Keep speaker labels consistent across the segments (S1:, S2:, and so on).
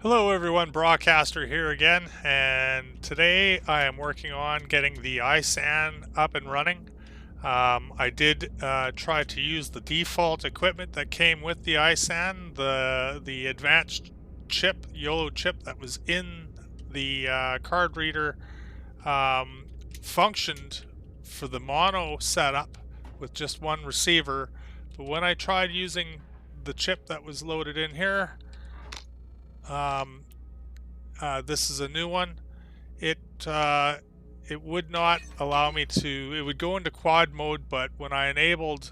S1: Hello everyone, Broadcaster here again, and today I am working on getting the ISAN up and running. I did try to use the default equipment that came with the ISAN, the advanced chip, YOLO chip that was in the card reader um, functioned for the mono setup with just one receiver, but when I tried using the chip that was loaded in here, um, this is a new one. It it would not allow me to. It would go into quad mode, but when I enabled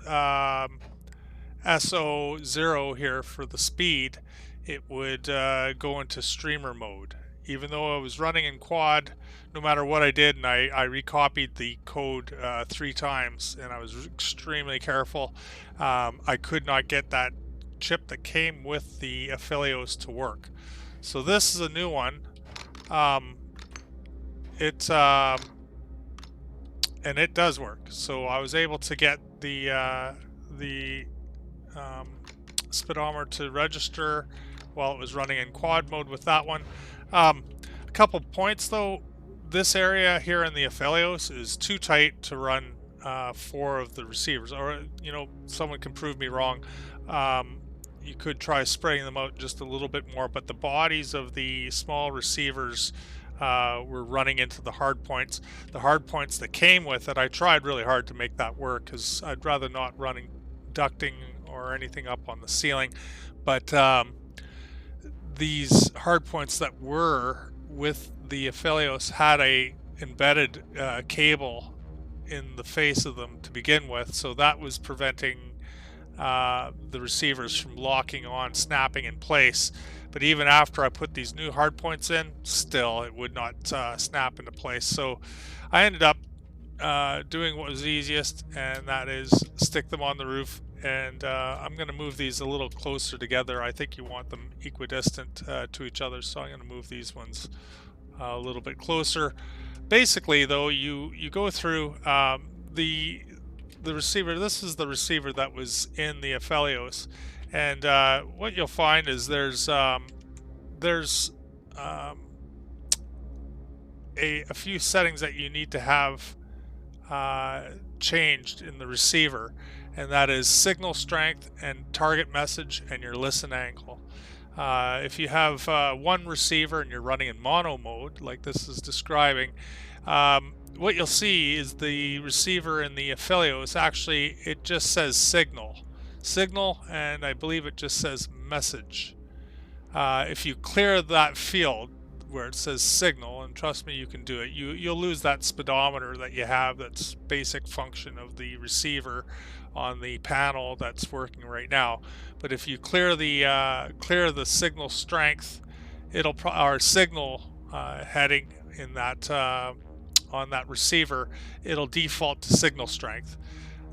S1: SO0 here for the speed, it would go into streamer mode. Even though I was running in quad, no matter what I did, and I recopied the code 3 times, and I was extremely careful, I could not get that chip that came with the Aphelios to work. So this is a new one. Um, it and it does work. So I was able to get the speedometer to register while it was running in quad mode with that one. A couple points though. This area here in the Aphelios is too tight to run 4 of the receivers, or someone can prove me wrong. You could try spreading them out just a little bit more, but the bodies of the small receivers were running into the hard points. The hard points that came with it, I tried really hard to make that work because I'd rather not running ducting or anything up on the ceiling. But these hard points that were with the Aphelios had a embedded cable in the face of them to begin with, so that was preventing the receivers from locking on, snapping in place. But even after I put these new hard points in, still it would not snap into place. So I ended up doing what was easiest, and that is stick them on the roof. And I'm going to move these a little closer together. I think you want them equidistant to each other, so I'm going to move these ones a little bit closer. Basically, though, you go through the receiver. This is the receiver that was in the Aphelios, and what you'll find is there's a few settings that you need to have changed in the receiver, and that is signal strength and target message and your listen angle. If you have one receiver and you're running in mono mode, like this is describing, what you'll see is the receiver in the Aphelios, actually it just says signal, and I believe it just says message. If you clear that field where it says signal, and trust me, you can do it, you'll lose that speedometer that you have, that's basic function of the receiver on the panel that's working right now. But if you clear the signal strength, our signal heading in that on that receiver, it'll default to signal strength.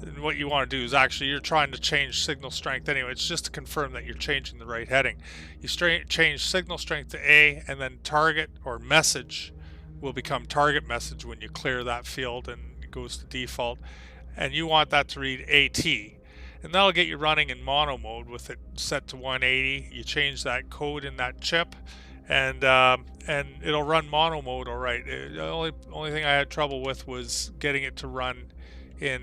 S1: And what you want to do is, actually, you're trying to change signal strength anyway. It's just to confirm that you're changing the right heading. You change signal strength to A, and then target or message will become target message when you clear that field, and it goes to default. And you want that to read AT. And that'll get you running in mono mode with it set to 180. You change that code in that chip, and it'll run mono mode all right. The only thing I had trouble with was getting it to run in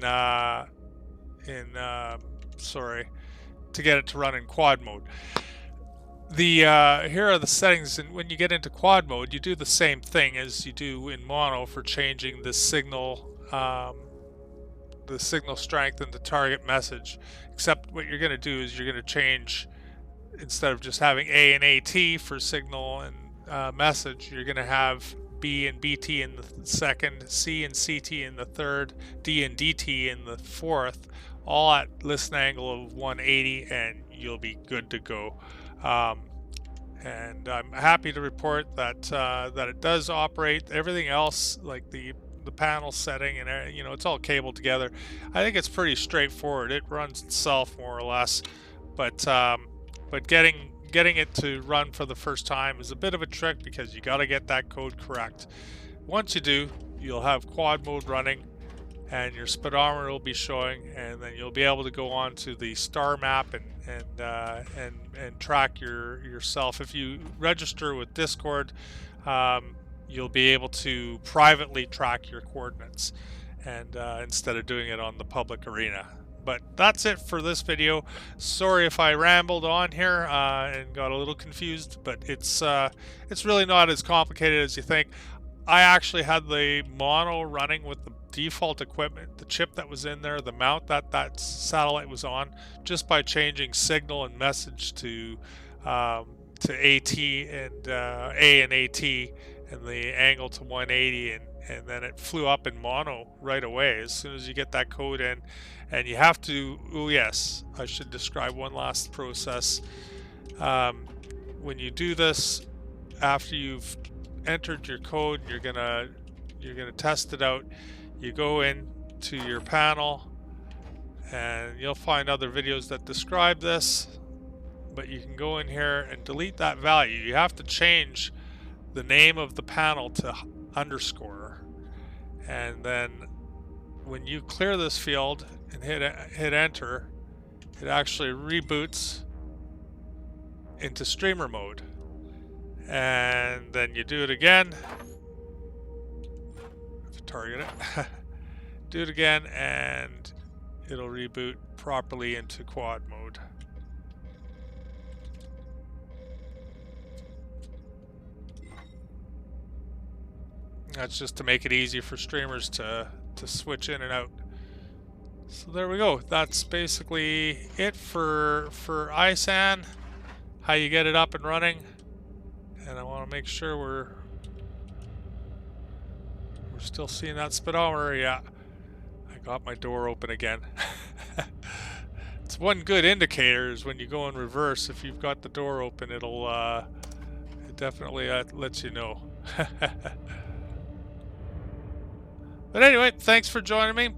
S1: quad mode. Here are the settings, and when you get into quad mode, you do the same thing as you do in mono for changing the signal strength and the target message, except what you're going to do is you're going to change, instead of just having A and AT for signal and message, you're going to have B and BT in the second, C and CT in the third, D and DT in the fourth, all at listen angle of 180, and you'll be good to go. And I'm happy to report that that it does operate. Everything else, like the panel setting, and it's all cabled together. I think it's pretty straightforward. It runs itself more or less, but getting it to run for the first time is a bit of a trick, because you got to get that code correct. Once you do, you'll have quad mode running, and your speedometer will be showing, and then you'll be able to go on to the star map and track yourself. If you register with Discord, you'll be able to privately track your coordinates, and instead of doing it on the public arena. But that's it for this video. Sorry if I rambled on here and got a little confused, but it's really not as complicated as you think. I actually had the mono running with the default equipment, the chip that was in there, the mount that satellite was on, just by changing signal and message to AT and A and AT, and the angle to 180, and then it flew up in mono right away as soon as you get that code in. And you have to, oh yes, I should describe one last process. When you do this, after you've entered your code, you're gonna test it out. You go into your panel, and you'll find other videos that describe this, but you can go in here and delete that value. You have to change the name of the panel to underscore, and then when you clear this field and hit enter, it actually reboots into streamer mode. And then you do it again. Target it. Do it again, and it'll reboot properly into quad mode. That's just to make it easy for streamers to switch in and out. So there we go. That's basically it for ISAN, how you get it up and running. And I want to make sure we're still seeing that speedometer. Yeah, I got my door open again. It's one good indicator is when you go in reverse. If you've got the door open, it definitely lets you know. But anyway, thanks for joining me.